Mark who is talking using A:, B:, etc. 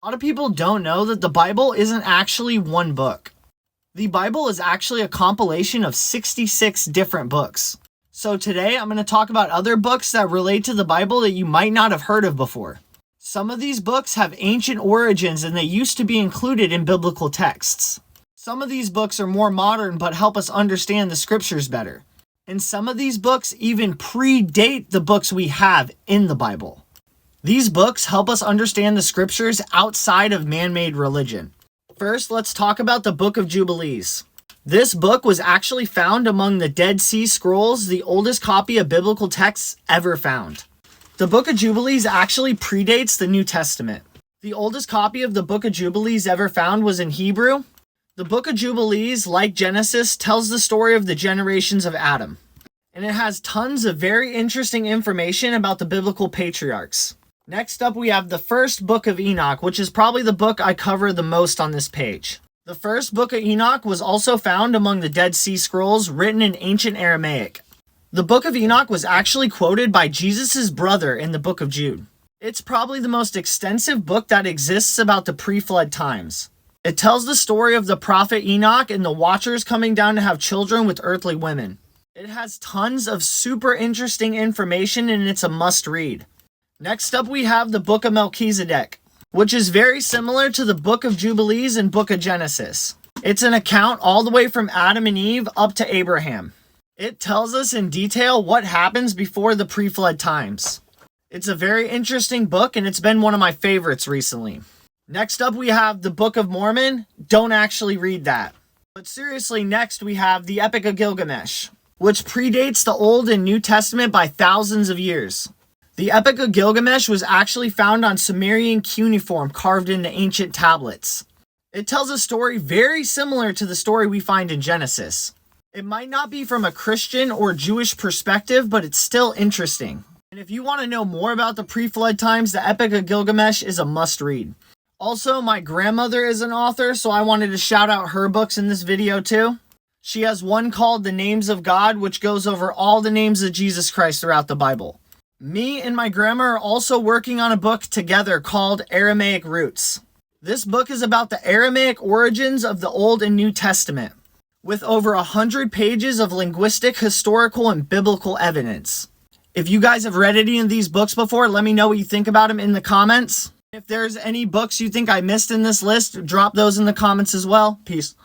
A: A lot of people don't know that the Bible isn't actually one book. The Bible is actually a compilation of 66 different books. So today I'm going to talk about other books that relate to the Bible that you might not have heard of before. Some of these books have ancient origins and they used to be included in biblical texts. Some of these books are more modern but help us understand the scriptures better. And some of these books even predate the books we have in the Bible. These books help us understand the scriptures outside of man-made religion. First, let's talk about the Book of Jubilees. This book was actually found among the Dead Sea Scrolls, the oldest copy of biblical texts ever found. The Book of Jubilees actually predates the New Testament. The oldest copy of the Book of Jubilees ever found was in Hebrew. The Book of Jubilees, like Genesis, tells the story of the generations of Adam. And it has tons of very interesting information about the biblical patriarchs. Next up, we have the first book of Enoch, which is probably the book I cover the most on this page. The first book of Enoch was also found among the Dead Sea Scrolls, written in ancient Aramaic. The book of Enoch was actually quoted by Jesus' brother in the book of Jude. It's probably the most extensive book that exists about the pre-flood times. It tells the story of the prophet Enoch and the watchers coming down to have children with earthly women. It has tons of super interesting information and it's a must-read. Next up, we have the Book of Melchizedek, which is very similar to the Book of Jubilees and Book of Genesis. It's an account all the way from Adam and Eve up to Abraham. It tells us in detail what happens before the pre-flood times. It's a very interesting book and it's been one of my favorites recently. Next up, we have the Book of Mormon. Don't actually read that. But seriously, next we have the Epic of Gilgamesh, which predates the Old and New Testament by thousands of years. The Epic of Gilgamesh was actually found on Sumerian cuneiform carved into ancient tablets. It tells a story very similar to the story we find in Genesis. It might not be from a Christian or Jewish perspective, but it's still interesting. And if you want to know more about the pre-flood times, the Epic of Gilgamesh is a must-read. Also, my grandmother is an author, so I wanted to shout out her books in this video too. She has one called The Names of God, which goes over all the names of Jesus Christ throughout the Bible. Me and my grandma are also working on a book together called Aramaic Roots. This book is about the Aramaic origins of the Old and New Testament, with over 100 pages of linguistic, historical, and biblical evidence. If you guys have read any of these books before, let me know what you think about them in the comments. If there's any books you think I missed in this list, drop those in the comments as well. Peace.